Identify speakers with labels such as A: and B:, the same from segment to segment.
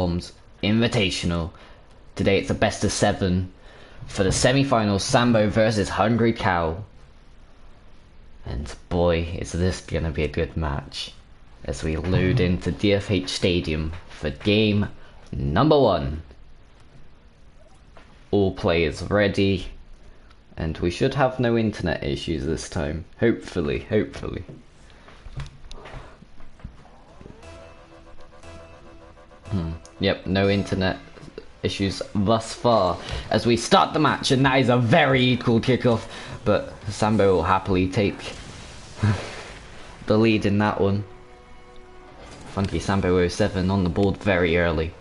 A: Bombs Invitational. Today it's a best of 7 for the semi-finals, Sambo versus Hungry Cow. And boy, is this gonna be a good match as we load into DFH Stadium for game number 1. All players ready, and we should have no internet issues this time. Hopefully. Yep, no internet issues thus far as we start the match, and that is a very equal kickoff, but Sambo will happily take the lead in that one. Funky Sambo 07 on the board very early.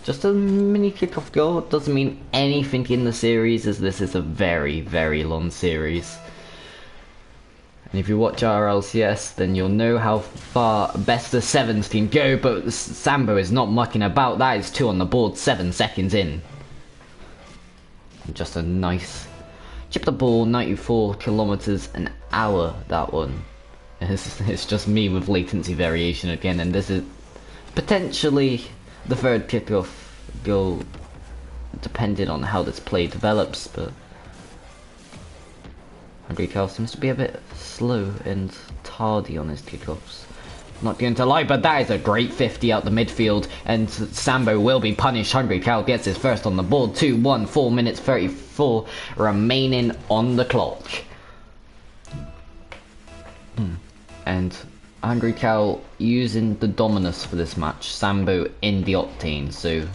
A: Just a mini kickoff goal, doesn't mean anything in the series, as this is a very long series. And if you watch our LCS, then you'll know how far best of 7s can go, but Sambo is not mucking about. That is 2 on the board, 7 seconds in. Just a nice chip the ball, 94 kilometers an hour, that one. It's just me with latency variation again, and this is potentially the third kickoff goal, depending on how this play develops, but Hungry Cow seems to be a bit slow and tardy on his kickoffs. Not going to lie, but that is a great 50 out the midfield, and Sambo will be punished. Hungry Cow gets his first on the board, 2-1, 4 minutes 34 remaining on the clock. And Hungry Cow using the Dominus for this match, Sambo in the Octane, so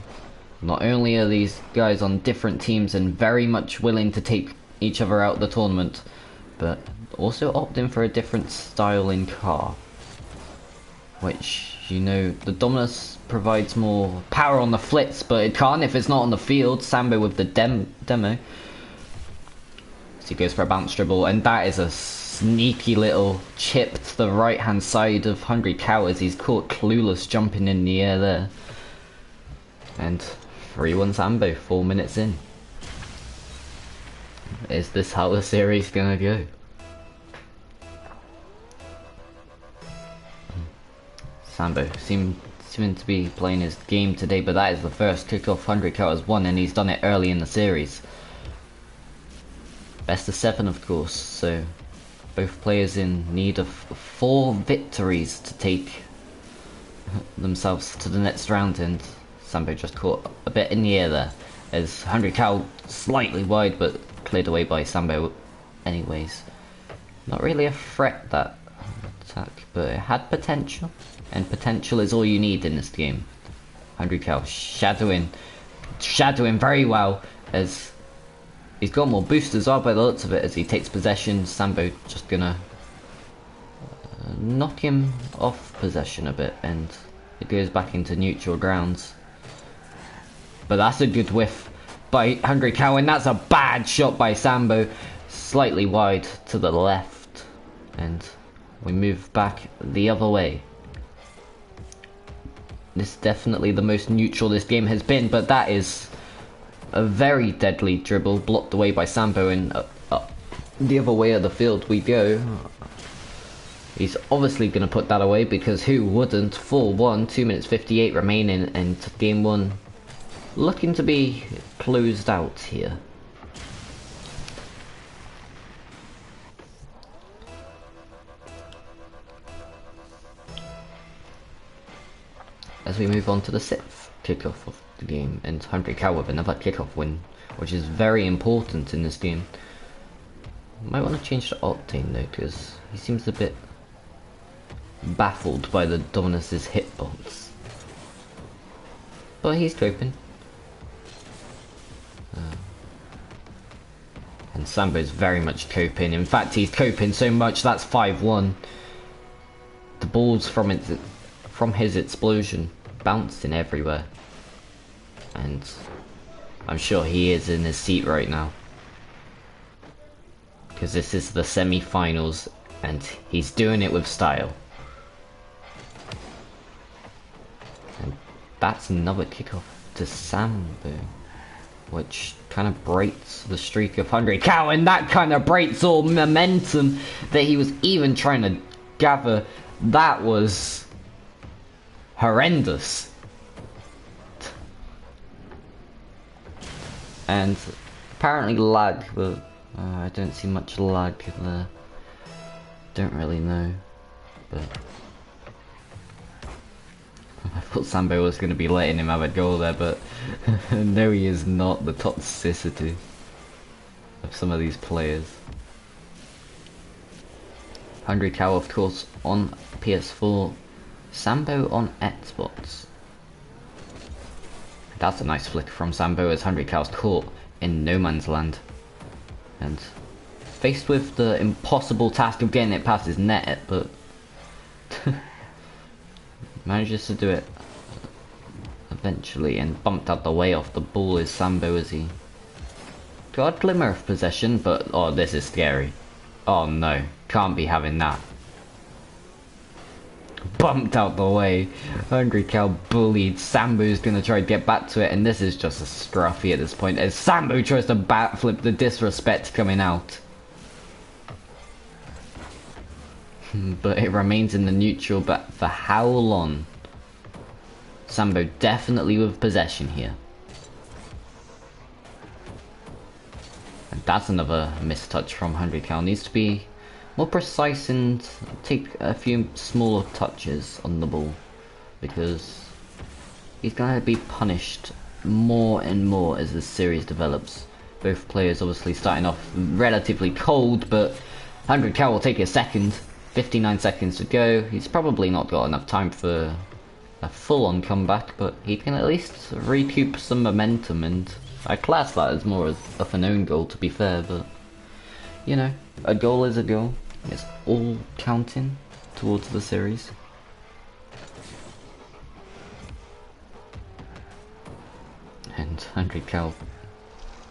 A: not only are these guys on different teams and very much willing to take each other out the tournament, but also opting for a different style in car, which, you know, the Dominus provides more power on the flits, but it can't if it's not on the field. Sambo with the demo, so he goes for a bounce dribble, and that is a sneaky little chip to the right hand side of Hungry Cow as he's caught clueless jumping in the air there. And 3-1 Sambo, 4 minutes in. Is this how the series gonna go? Sambo seeming to be playing his game today, but that is the first kickoff Hungry Cow has won, and he's done it early in the series. Best of 7, of course, so both players in need of 4 victories to take themselves to the next round, and Sambo just caught a bit in the air there as Hungry Cow slightly wide, but cleared away by Sambo anyways. Not really a threat, that attack, but it had potential, and potential is all you need in this game. Hungry Cow shadowing very well, as he's got more boost as well by the looks of it as he takes possession. Sambo just gonna knock him off possession a bit, and it goes back into neutral grounds. But that's a good whiff by Hungry Cow, and that's a bad shot by Sambo, slightly wide to the left, and we move back the other way. This is definitely the most neutral this game has been, but that is a very deadly dribble, blocked away by Sambo, and the other way of the field we go. He's obviously going to put that away, because who wouldn't? 4-1, 2 minutes 58 remaining, and game 1 looking to be closed out here. As we move on to the 6th kickoff of the game, and Hungry Cow with another kickoff win, which is very important in this game. Might want to change to Octane though, because he seems a bit baffled by the Dominus's hitbox. But he's coping. And Sambo's very much coping. In fact, he's coping so much that's 5-1. The balls from his explosion bouncing everywhere, and I'm sure he is in his seat right now, because this is the semi-finals and he's doing it with style. And that's another kickoff to Sambo, which kind of breaks the streak of Hungry Cow, and that kind of breaks all momentum that he was even trying to gather. That was horrendous. And apparently lag, but I don't see much lag there. Don't really know, but I thought Sambo was going to be letting him have a goal there, but no, he is not. The toxicity of some of these players. 100 Cow, of course, on PS4, Sambo on Xbox. That's a nice flick from Sambo as 100 Cow's caught in no man's land. And faced with the impossible task of getting it past his net, but manages to do it eventually and bumped out the way off the ball is Sambo as he got a glimmer of possession, but oh, this is scary. Oh no, can't be having that. Bumped out the way. Hungry Cow bullied. Sambo's gonna try to get back to it, and this is just a scruffy at this point as Sambo tries to backflip, the disrespect coming out. But it remains in the neutral, but for how long? Sambo definitely with possession here. And that's another missed touch from 100 Cal. Needs to be more precise and take a few smaller touches on the ball, because he's gonna be punished more and more as this series develops. Both players obviously starting off relatively cold, but 100 Cal will take a second. 59 seconds to go. He's probably not got enough time for a full-on comeback, but he can at least recoup some momentum, and I class that as more of an own goal, to be fair, but you know, a goal is a goal. It's all counting towards the series. And 100 Cal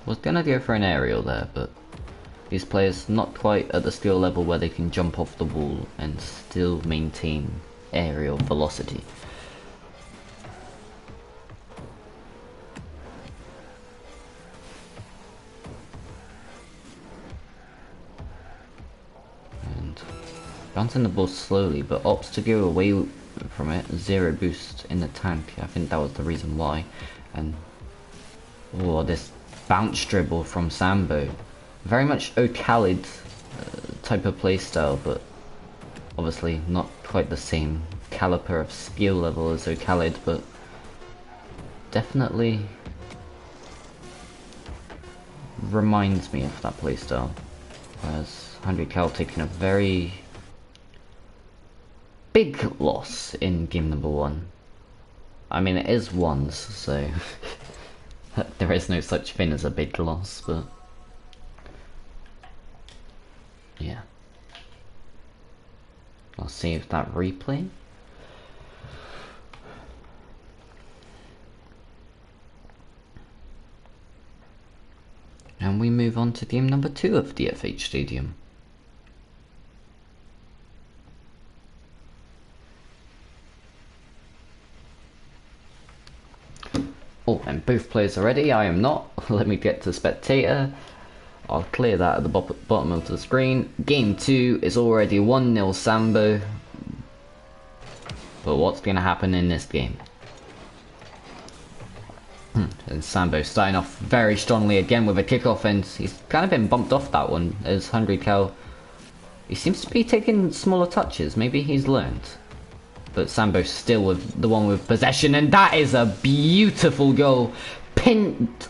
A: was gonna go for an aerial there, but these players not quite at the skill level where they can jump off the wall and still maintain aerial velocity. And bouncing the ball slowly, but opts to go away from it. Zero boost in the tank. I think that was the reason why. And oh, this bounce dribble from Sambo. Very much O'Khalid type of playstyle, but obviously not quite the same caliber of skill level as O'Khalid, but definitely reminds me of that playstyle. Whereas 100 Cal taking a very big loss in game number 1. I mean, it is ones, so there is no such thing as a big loss, but yeah. I'll save that replay. And we move on to game number 2 of DFH Stadium. Oh, and both players are ready. I am not. Let me get to spectator. I'll clear that at the bottom of the screen. Game 2 is already 1-0 Sambo. But what's going to happen in this game? And Sambo starting off very strongly again with a kickoff, and he's kind of been bumped off that one as 100 Cal. He seems to be taking smaller touches. Maybe he's learned. But Sambo's still with the one with possession, and that is a beautiful goal. Pinned.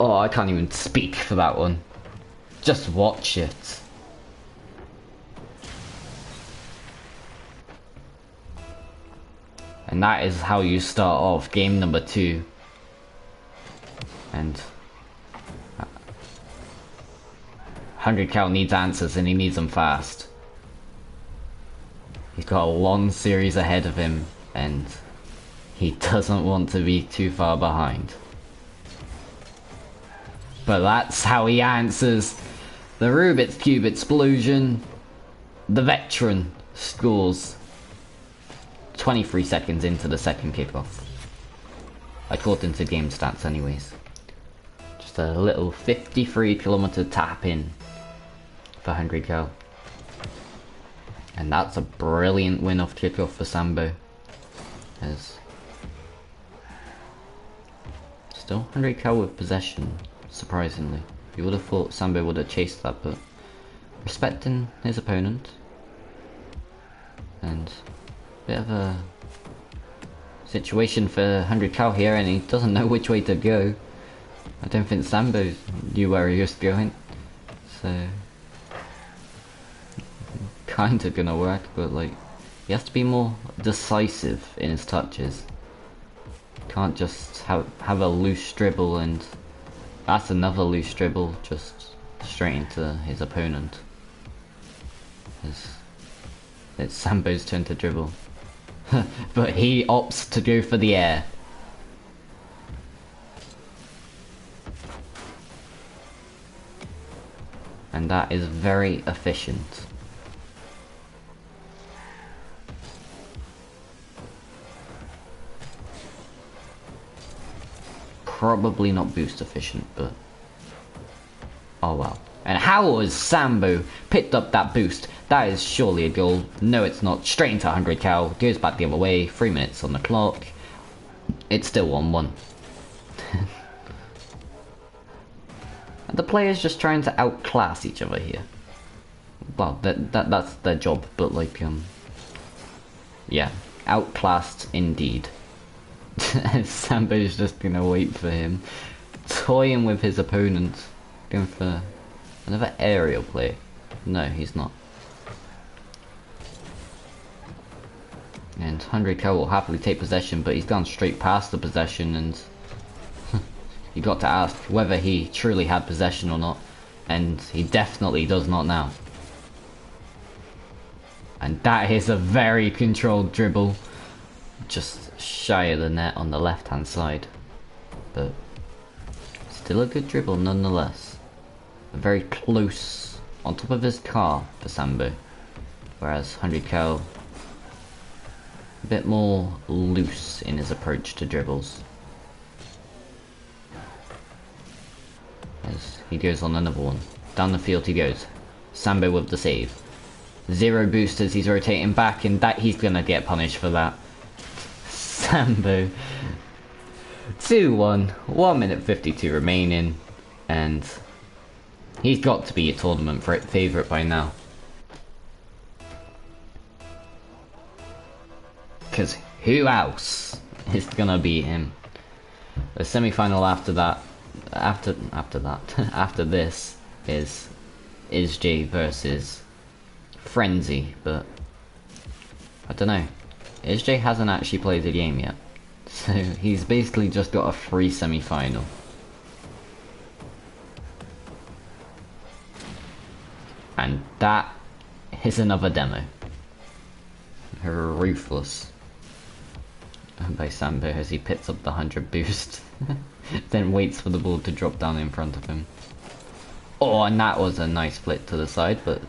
A: Oh, I can't even speak for that one. Just watch it. And that is how you start off game number 2. And 100 Cal needs answers, and he needs them fast. He's got a long series ahead of him, and he doesn't want to be too far behind. But that's how he answers. The Rubik's Cube explosion. The veteran scores 23 seconds into the second kickoff. According to game stats anyways. Just a little 53-kilometer tap in for 100 Cal. And that's a brilliant win off kickoff for Sambo. As just still 100 cal with possession, surprisingly. You would have thought Sambo would have chased that, but respecting his opponent. And a bit of a situation for 100 cal here, and he doesn't know which way to go. I don't think Sambo knew where he was going, so kinda gonna work, but like he has to be more decisive in his touches. Can't just have a loose dribble, and that's another loose dribble just straight into his opponent. It's Sambo's turn to dribble. But he opts to go for the air. And that is very efficient. Probably not boost efficient, but oh well. And how has Sambo picked up that boost? That is surely a goal. No, it's not. Straight into 100 cal. Goes back the other way. 3 minutes on the clock. It's still 1-1. The players just trying to outclass each other here. Well, that's their job, but like, yeah, outclassed indeed. Sambo's just gonna wait for him, toying with his opponent, going for another aerial play. No, he's not. And 100k will happily take possession, but he's gone straight past the possession, and you got to ask whether he truly had possession or not, and he definitely does not now. And that is a very controlled dribble, just shy of the net on the left hand side, but still a good dribble nonetheless. Very close on top of his car for Sambo, whereas 100k a bit more loose in his approach to dribbles. As he goes on another one. Down the field he goes. Sambo with the save. Zero boost as he's rotating back, and that he's gonna get punished for that. Sambo. 2-1. 1 minute 52 remaining, and he's got to be a tournament favourite by now. Because who else is gonna beat him? The semi-final after that, after this is ISJ versus Frenzy, but I don't know. ISJ hasn't actually played the game yet, so he's basically just got a free semi-final. And that is another demo. Ruthless by Sambo as he picks up the 100 boost, then waits for the ball to drop down in front of him. Oh, and that was a nice flick to the side, but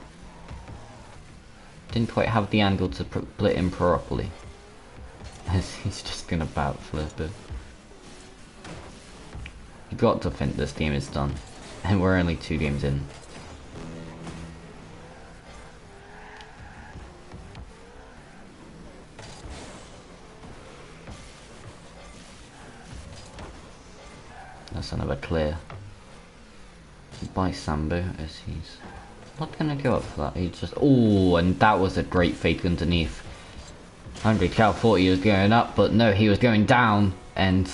A: didn't quite have the angle to split him properly. As he's just gonna bout flip it. You got to think this game is done, and we're only 2 games in. That's another clear by Sambo as he's not gonna go up for that. He just, oh, and that was a great fake underneath. 100k thought he was going up, but no, he was going down, and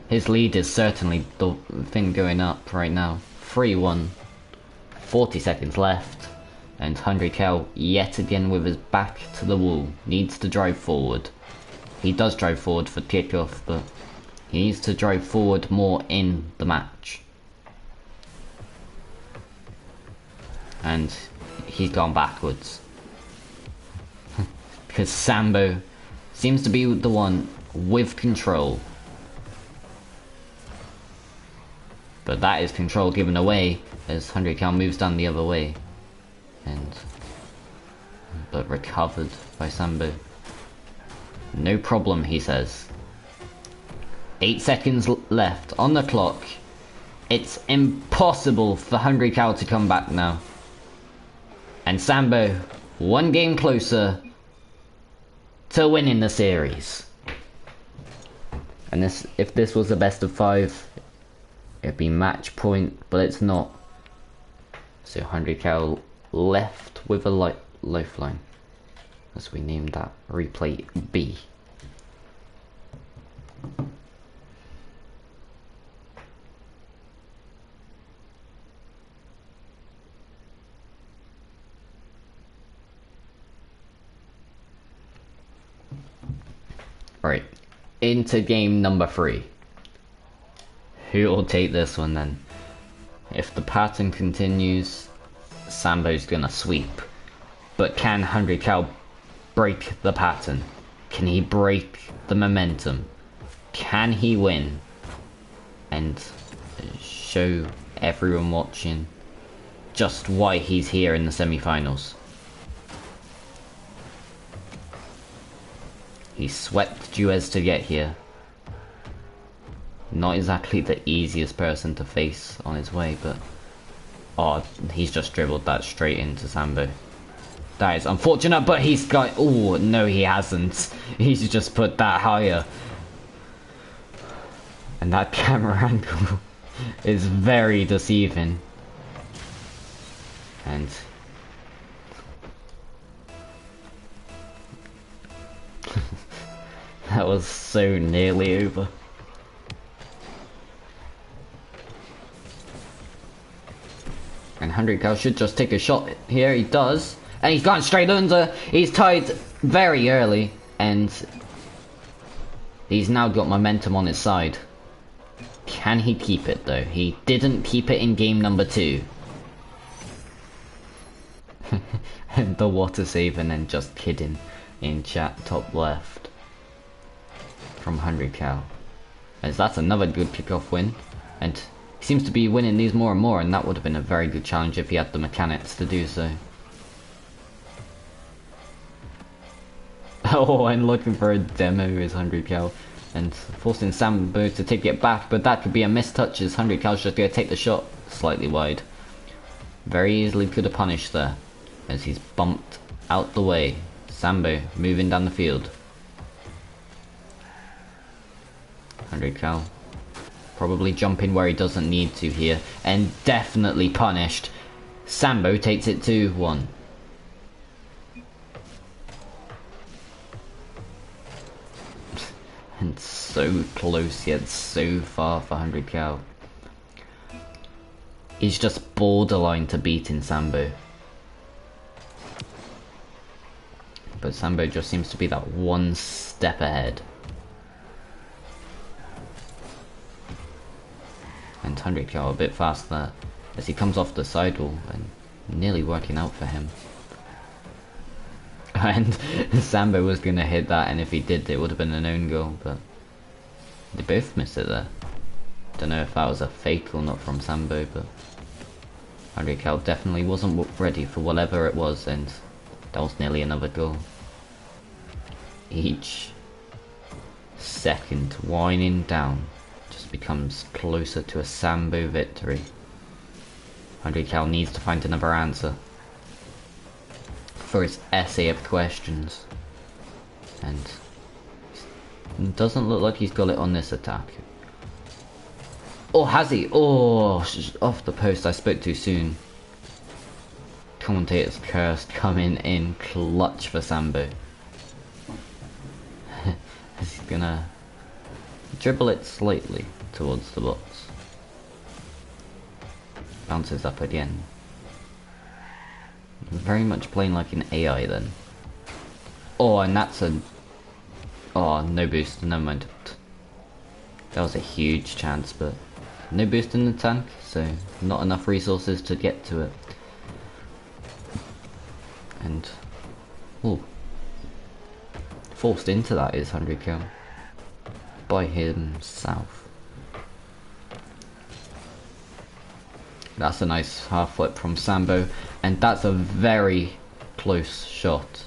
A: his lead is certainly the thing going up right now. 3-1, 40 seconds left, and 100k yet again with his back to the wall, needs to drive forward. He does drive forward for kickoff, but he needs to drive forward more in the match. And he's gone backwards. Because Sambo seems to be the one with control. But that is control given away as 100k moves down the other way. But recovered by Sambo. No problem, he says. 8 seconds left on the clock. It's impossible for 100k to come back now. And Sambo, 1 game closer to winning the series. And this, if this was a best of 5, it'd be match point, but it's not. So 100 cal left with a lifeline, as we named that replay B. Right, into game number 3. Who will take this one then? If the pattern continues, Sambo's gonna sweep. But can 100 cal break the pattern? Can he break the momentum? Can he win? And show everyone watching just why he's here in the semi-finals. He swept Duez to get here. Not exactly the easiest person to face on his way, but... oh, he's just dribbled that straight into Sambo. That is unfortunate, but he's got... oh, no he hasn't. He's just put that higher. And that camera angle is very deceiving. And... that was so nearly over. And 100 cal should just take a shot here, he does. And he's gone straight under. He's tied very early. And he's now got momentum on his side. Can he keep it though? He didn't keep it in game number 2. And the water save, and then just kidding in chat top left. From 100 cal. As that's another good kickoff win. And he seems to be winning these more and more, and that would have been a very good challenge if he had the mechanics to do so. Oh, and looking for a demo is 100 cal. And forcing Sambo to take it back, but that could be a missed touch as 100 cal's just going to take the shot slightly wide. Very easily could have punished there, as he's bumped out the way. Sambo moving down the field. 100 cal. Probably jumping where he doesn't need to here, and definitely punished. Sambo takes it 2-1. And so close yet so far for 100 cal. He's just borderline to beating Sambo. But Sambo just seems to be that one step ahead. And 100 cal a bit fast there, as he comes off the sidewall, and nearly working out for him. And Sambo was going to hit that, and if he did, it would have been an own goal, but they both missed it there. Don't know if that was a fake or not from Sambo, but 100 cal definitely wasn't ready for whatever it was, and that was nearly another goal. Each second winding down just becomes closer to a Sambo victory. 100 cal needs to find another answer for his essay of questions, and it doesn't look like he's got it on this attack. Oh, has he? Oh, off the post. I spoke too soon. Commentator's cursed, coming in clutch for Sambo. He's gonna dribble it slightly towards the box. Bounces up again. Very much playing like an AI then. Oh, and that's a... oh, no boost, never mind. That was a huge chance, but no boost in the tank, so not enough resources to get to it. And... oh. Forced into that is 100 cal. By himself. That's a nice half flip from Sambo, and that's a very close shot.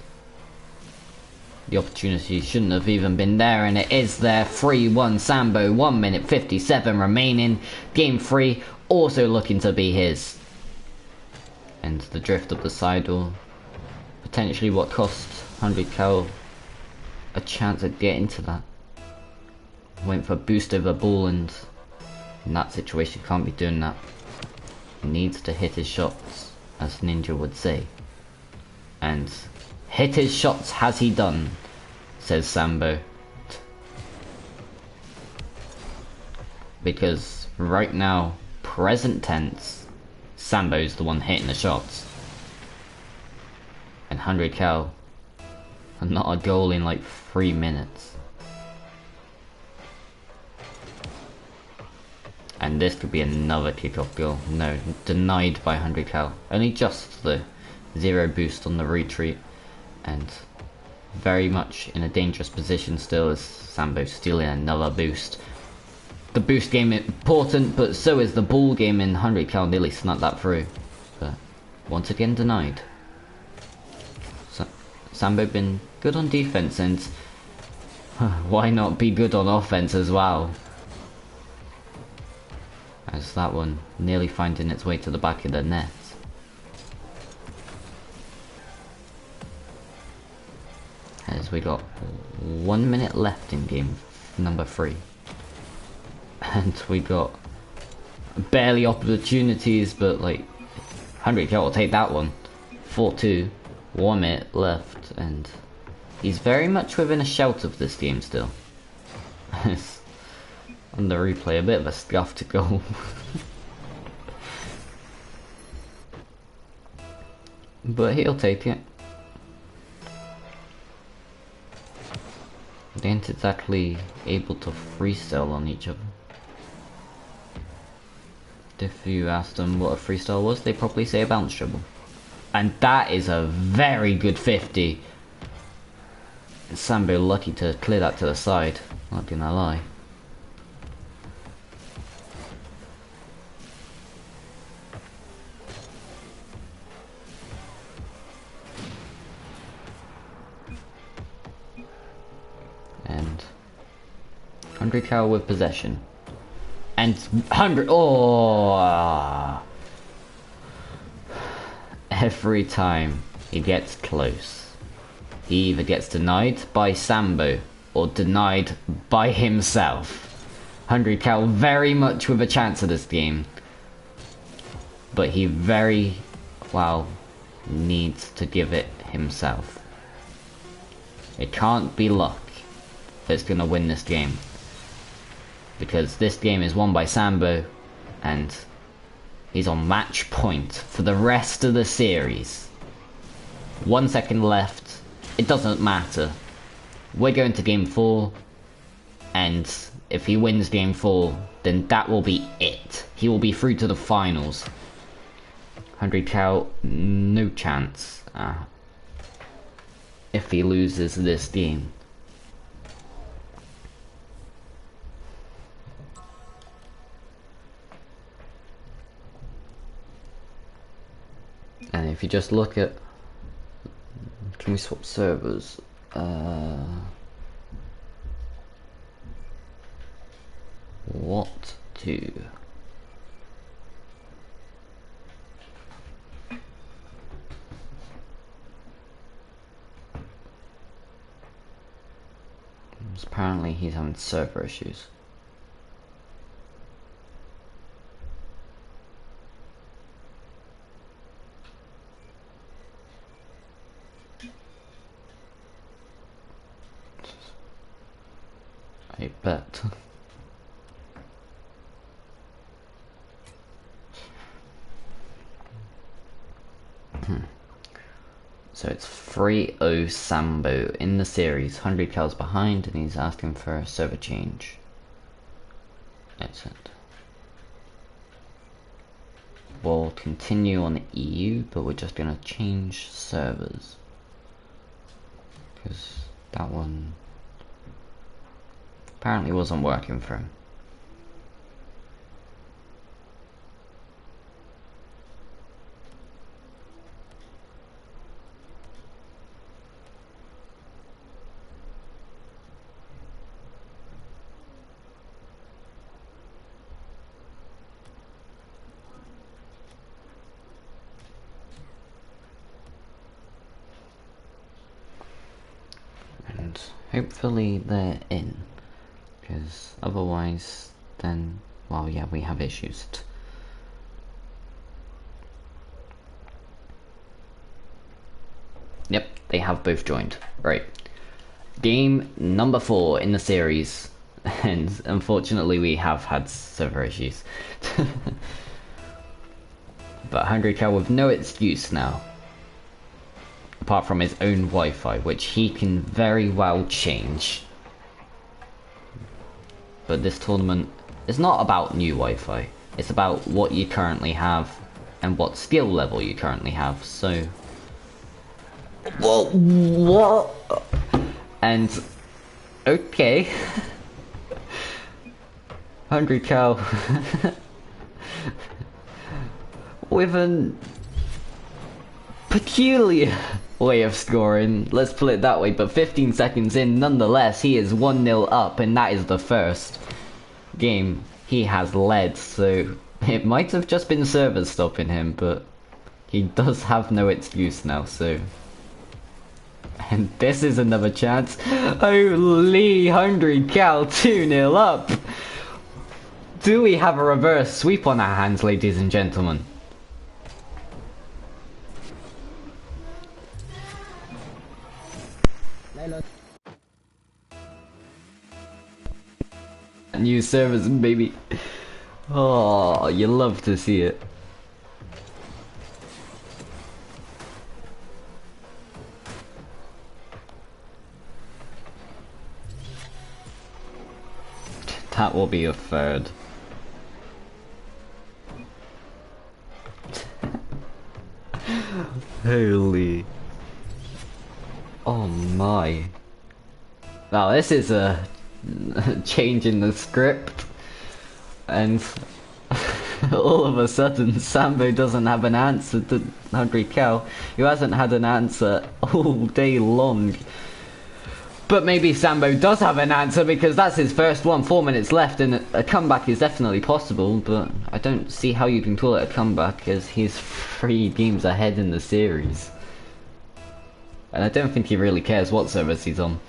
A: The opportunity shouldn't have even been there, and it is there. 3-1 Sambo, 1 minute 57 remaining. Game 3 also looking to be his. And the drift up the sidewall, potentially what cost 100 cal a chance at getting to that. went for a boost over ball, and in that situation you can't be doing that. He needs to hit his shots, as Ninja would say. And hit his shots has he done, says Sambo. Because right now, present tense, Sambo's the one hitting the shots. And 100 cal, and not a goal in like 3 minutes. And this could be another kickoff goal. No, denied by 100 cal. Only just the 0 boost on the retreat. And very much in a dangerous position still, as Sambo stealing another boost. The boost game important, but so is the ball game, in 100 cal nearly snuck that through. But once again denied. So, Sambo been good on defense, and why not be good on offense as well? As that one nearly finding its way to the back of the net. As we got 1 minute left in game number 3. And we got barely opportunities, but like 100 cal will take that one. 4-2, 1 minute left, and he's very much within a shout of this game still. On the replay, a bit of a scuffed goal. But he'll take it. They ain't exactly able to freestyle on each other. If you asked them what a freestyle was, they'd probably say a bounce dribble. And that is a very good 50. Sambo lucky to clear that to the side, not gonna lie. And 100 cal with possession. And 100, oh! Every time he gets close, he either gets denied by Sambo or denied by himself. 100 cal very much with a chance of this game, but he very well needs to give it himself. It can't be luck that's gonna win this game, because this game is won by Sambo and he's on match point for the rest of the series. 1 second left, it doesn't matter. We're going to game 4, and if he wins game 4, then that will be it. He will be through to the finals. 100 cal, no chance if he loses this game. And if you just look at, can we swap servers? What to? Apparently he's having server issues. I bet. So it's 3-0 Sambo in the series. 100 cal's behind, and he's asking for a server change. That's it. We'll continue on the EU, but we're just gonna change servers, because that one apparently wasn't working for him. And hopefully they're in, Because otherwise, then, well, yeah, we have issues. Yep, they have both joined. Right. Game number 4 in the series. And unfortunately we have had server issues. But Hungry Cow with no excuse now. Apart from his own Wi-Fi, which he can very well change. But this tournament is not about new Wi-Fi. It's about what you currently have and what skill level you currently have, so... Whoa, what? And... okay. Hungry Cow. With an... peculiar way of scoring, let's put it that way, but 15 seconds in, nonetheless, he is 1-0 up, and that is the first game he has led, so it might have just been servers stopping him, but he does have no excuse now, so... And this is another chance. Holy Hungry Cow, 2-0 up! Do we have a reverse sweep on our hands, ladies and gentlemen? New servers, baby. Oh, you love to see it. That will be a third. Holy. Oh my. Now this is a change in the script, and all of a sudden Sambo doesn't have an answer to Hungry Cow, who hasn't had an answer all day long. But maybe Sambo does have an answer, because that's his first one, 4 minutes left, and a comeback is definitely possible, but I don't see how you can call it a comeback, as he's 3 games ahead in the series. And I don't think he really cares what service he's on,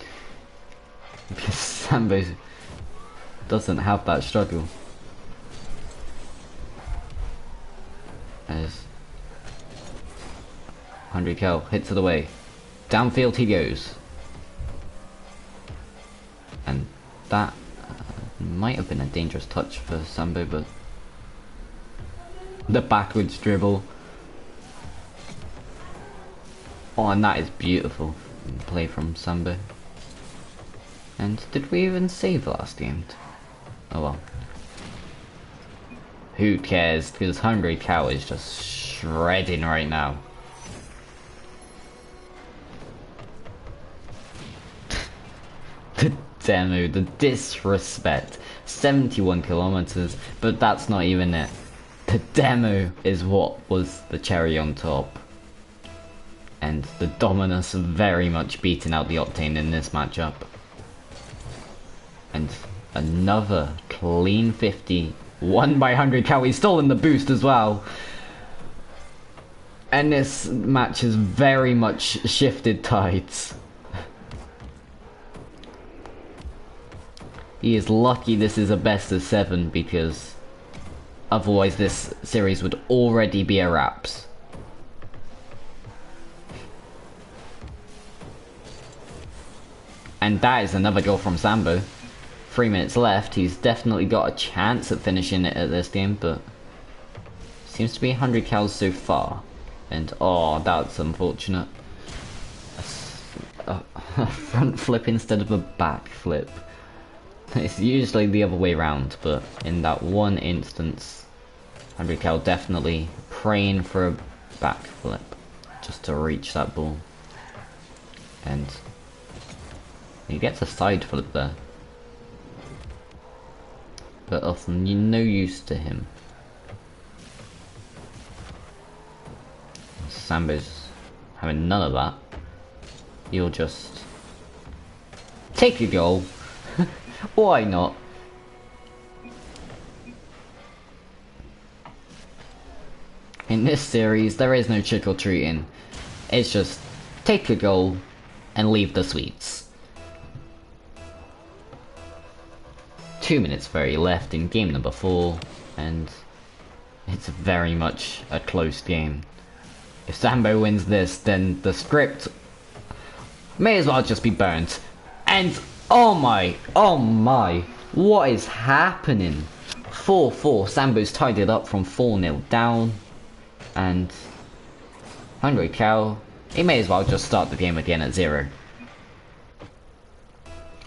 A: because Sambo doesn't have that struggle. As Hungry Cow hits it away. Downfield he goes. And that might have been a dangerous touch for Sambo, but the backwards dribble. Oh, and that is beautiful play from Sambo. And did we even save last game? Oh well. Who cares, because Hungry Cow is just shredding right now. The demo, the disrespect. 71 kilometers, but that's not even it. The demo is what was the cherry on top. And the Dominus very much beating out the Octane in this matchup. And another clean 50, won by Hungry Cow. He's stolen the boost as well. And this match has very much shifted tides. He is lucky this is a best of 7, because otherwise this series would already be a wraps. And that is another goal from Sambo. 3 minutes left. He's definitely got a chance at finishing it at this game, but seems to be 100 cows so far. And oh, that's unfortunate. A front flip instead of a back flip. It's usually the other way around, but in that one instance, 100 cow definitely praying for a back flip just to reach that ball. And he gets a side flip there, but of no use to him. Sambo's having none of that. He'll just take a goal. Why not? In this series, there is no trick or treating. It's just take a goal and leave the sweets. 2 minutes 30 left in game number 4, and it's very much a close game. If Sambo wins this, then the script may as well just be burnt. And oh my, what is happening? 4-4, Sambo's tied it up from 4-0 down, and Hungry Cow, he may as well just start the game again at 0.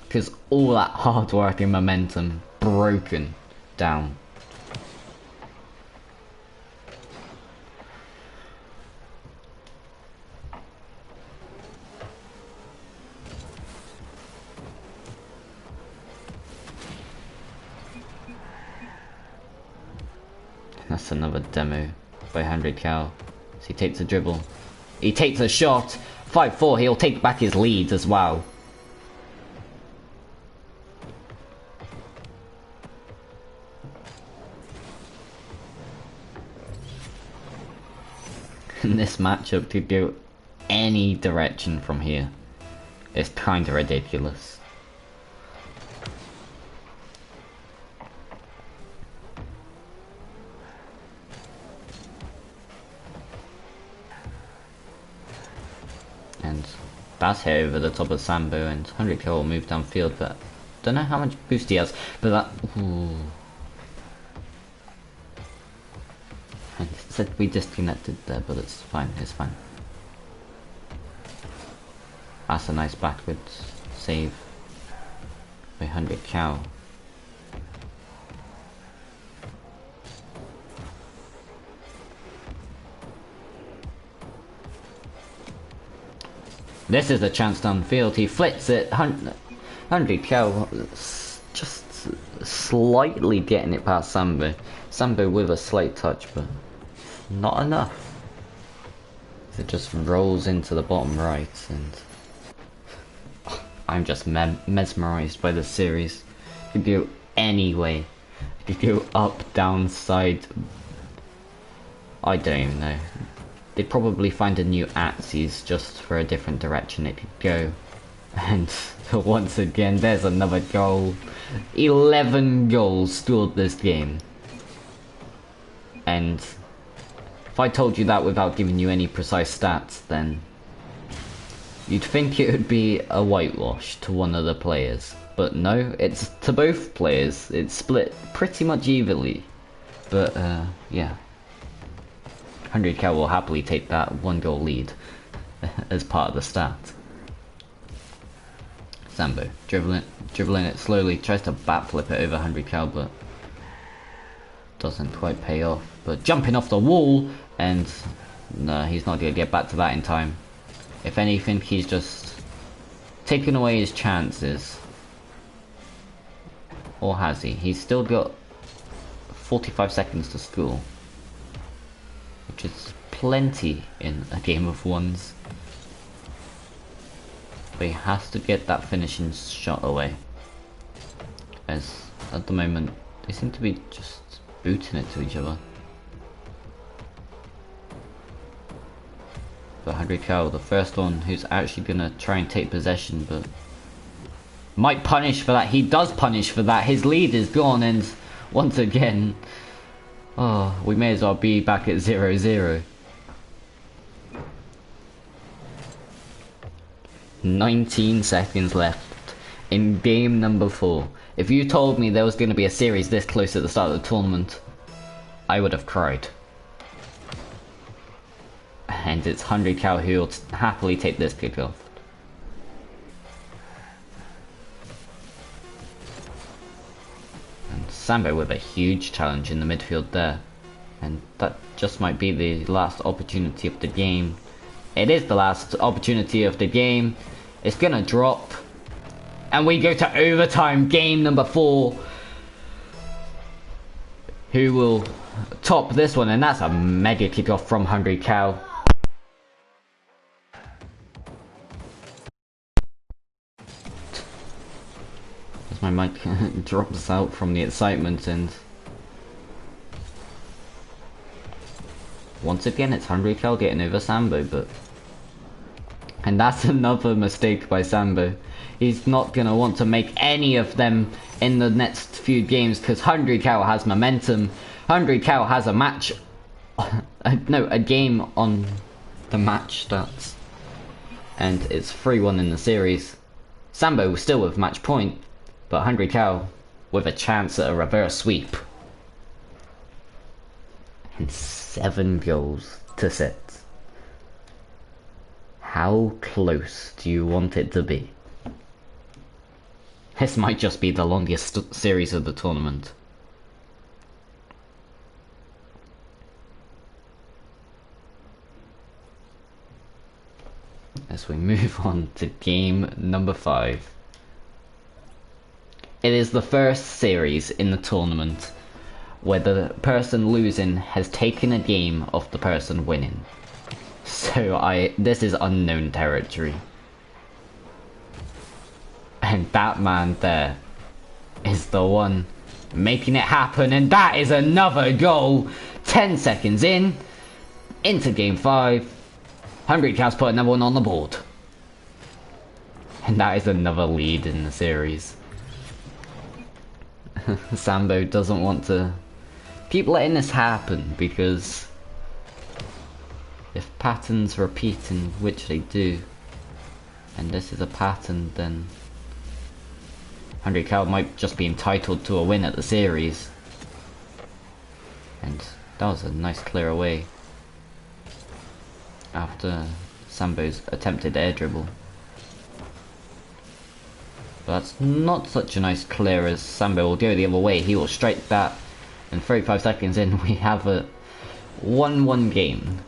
A: Because all that hard work and momentum broken down. That's another demo by 100 Cal. So he takes a dribble. He takes a shot. 5-4, he'll take back his lead as well. And this matchup could go any direction from here. It's kinda ridiculous. And that's hit over the top of Sambo, and 100 K will move downfield, but don't know how much boost he has, but that... Ooh. I said we disconnected there, but it's fine, it's fine. That's a nice backwards save by 100 Cow. This is a chance downfield. He flips it. 100 Cow just slightly getting it past Sambo. Sambo with a slight touch, but not enough. It just rolls into the bottom right, and I'm just mesmerized by this series. It could go any way. It could go up, down, side. I don't even know. They'd probably find a new axis just for a different direction it could go. And once again, there's another goal. 11 goals scored this game. And if I told you that without giving you any precise stats, then you'd think it would be a whitewash to one of the players. But no, it's to both players. It's split pretty much evenly. But yeah. 100K will happily take that 1-goal lead as part of the stat. Sambo dribbling it slowly, tries to backflip it over 100K, but doesn't quite pay off. But jumping off the wall, and no, he's not going to get back to that in time. If anything, he's just taken away his chances. Or has he? He's still got 45 seconds to score, which is plenty in a game of ones. But he has to get that finishing shot away, as at the moment they seem to be just booting it to each other. But 100K, the first one who's actually gonna try and take possession, but might punish for that. He does punish for that. His lead is gone, and once again, oh, we may as well be back at 0-0. 19 seconds left in game number 4. If you told me there was going to be a series this close at the start of the tournament, I would have cried. And it's 100K who will happily take this kickoff. And Sambo with a huge challenge in the midfield there. And that just might be the last opportunity of the game. It is the last opportunity of the game. It's gonna drop. And we go to overtime, game number 4. Who will top this one? And that's a mega kickoff from Hungry Cow. As my mic drops out from the excitement, and once again it's Hungry Cow getting over Sambo, but... And that's another mistake by Sambo. He's not going to want to make any of them in the next few games because Hungry Cow has momentum. Hungry Cow has a match... no, a game on the match stats. And it's 3-1 in the series. Sambo still with match point, but Hungry Cow with a chance at a reverse sweep. And 7 goals to set. How close do you want it to be? This might just be the longest series of the tournament. As we move on to game number 5. It is the first series in the tournament where the person losing has taken a game of the person winning. So this is unknown territory. And that man there is the one making it happen, and that is another goal. 10 seconds into game 5. Hungry Cow's put another one on the board. And that is another lead in the series. Sambo doesn't want to keep letting this happen, because if patterns repeat, in which they do, and this is a pattern, then Hungry Cow might just be entitled to a win at the series. And that was a nice clear away after Sambo's attempted air dribble. But that's not such a nice clear, as Sambo will go the other way. He will strike that, and 35 seconds in we have a 1-1 game.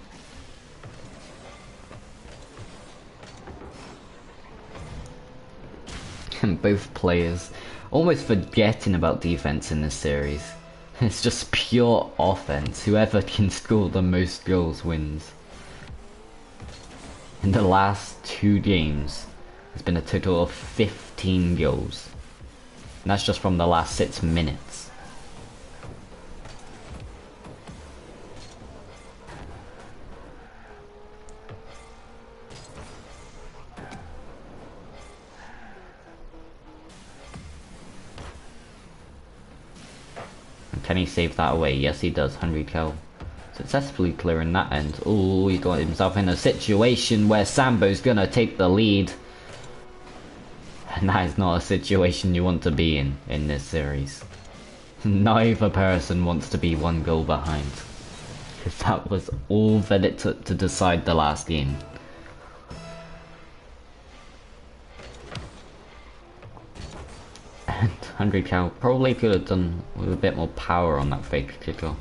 A: And both players almost forgetting about defense in this series. It's just pure offense. Whoever can score the most goals wins. In the last 2 games, there's been a total of 15 goals. And that's just from the last 6 minutes. Can he save that away? Yes, he does. Hungry Cow successfully clearing that end. Oh, he got himself in a situation where Sambo's gonna take the lead. And that is not a situation you want to be in this series. Neither person wants to be 1 goal behind. Because that was all that it took to decide the last game. And Hungry Cow probably could have done with a bit more power on that fake kickoff.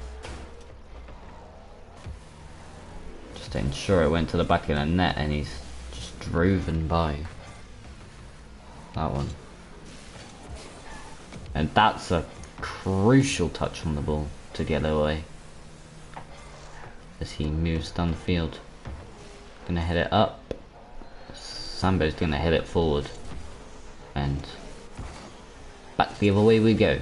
A: Just to ensure it went to the back of the net, and he's just driven by that one. And that's a crucial touch on the ball to get away. As he moves down the field. Gonna hit it up. Sambo's gonna hit it forward. And back the other way we go.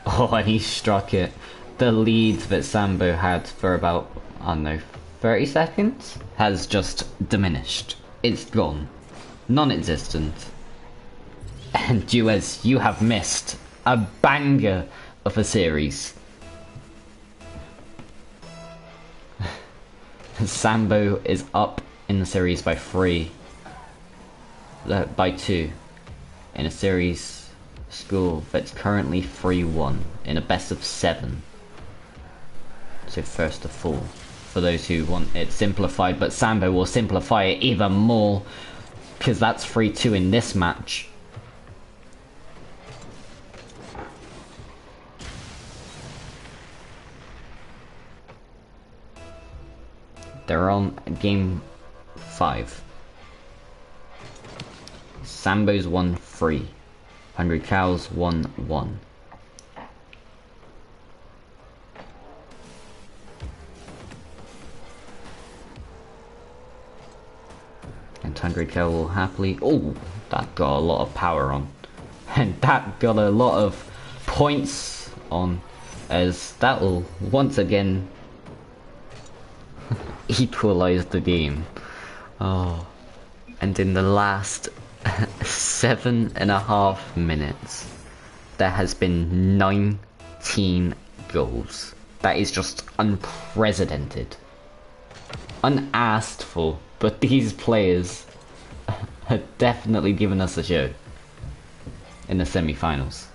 A: Oh, and he struck it. The lead that Sambo had for about, I don't know, 30 seconds has just diminished. It's gone. Non-existent. And Duez, you have missed a banger of a series. Sambo is up in the series by 2 in a series score that's currently 3-1 in a best of 7. So first to 4 for those who want it simplified, but Sambo will simplify it even more because that's 3-2 in this match. They're on game 5. Sambo's 1-3. Hungry Cow's 1-1. And Hungry Cow will happily... Oh, that got a lot of power on. And that got a lot of points on, as that will once again equalize the game. Oh, and in the last 7.5 minutes, there has been 19 goals. That is just unprecedented. Unasked for, but these players have definitely given us a show in the semi-finals.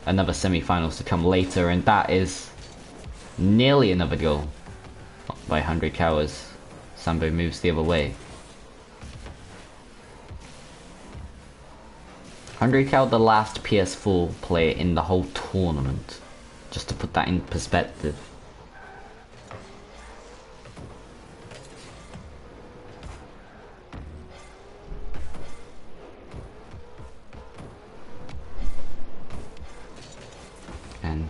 A: Another semi-finals to come later, and that is nearly another goal by 100 Cows. Sambo moves the other way. 100 Cow, the last PS4 player in the whole tournament. Just to put that in perspective. And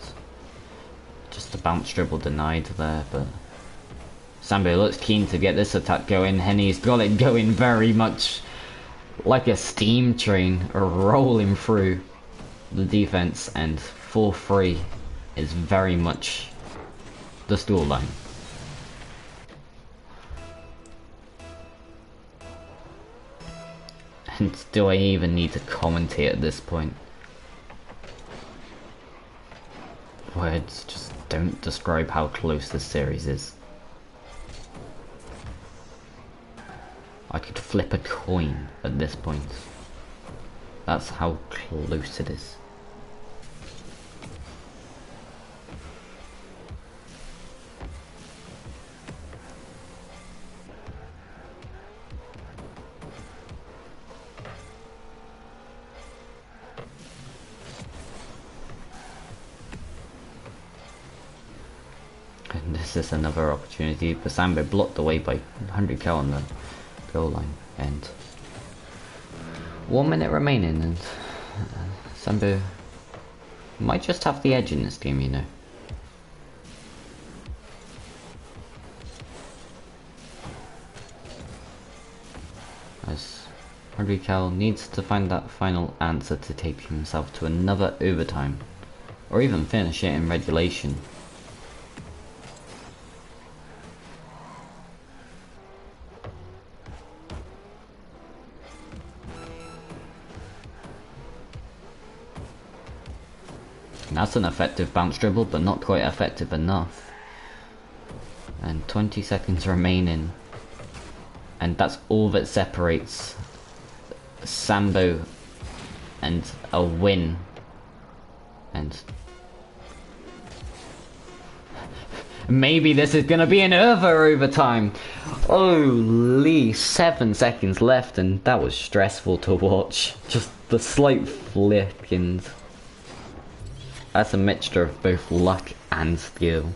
A: just a bounce dribble denied there, but Sambo looks keen to get this attack going, and he's got it going very much like a steam train rolling through the defense, and 4-3 is very much the scoreline. And do I even need to commentate at this point? Words just don't describe how close this series is. I could flip a coin at this point. That's how close it is. And this is another opportunity, but Sambo blocked away by 100 Cal on the goal line, and 1 minute remaining, and Sambo might just have the edge in this game, you know. As 100 Cal needs to find that final answer to take himself to another overtime, or even finish it in regulation. That's an effective bounce dribble, but not quite effective enough. And 20 seconds remaining. And that's all that separates Sambo and a win. And maybe this is gonna be an overtime. Holy, 7 seconds left, and that was stressful to watch. Just the slight flick, and that's a mixture of both luck and skill.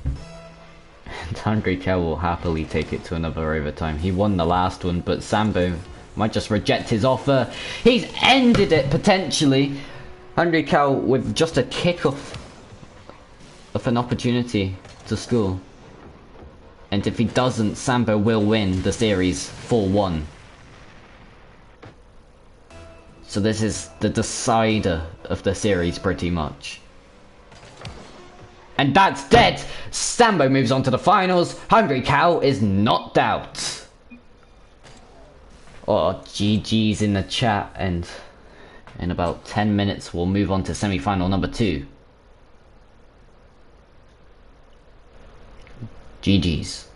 A: And Hungry Cow will happily take it to another overtime. He won the last one, but Sambo might just reject his offer. He's ended it potentially. Hungry Cow with just a kickoff of an opportunity to score. And if he doesn't, Sambo will win the series 4-1. So this is the decider of the series pretty much. And that's dead! Sambo moves on to the finals. Hungry Cow is knocked out. Oh, GG's in the chat, and in about 10 minutes we'll move on to semi-final number 2. GG's.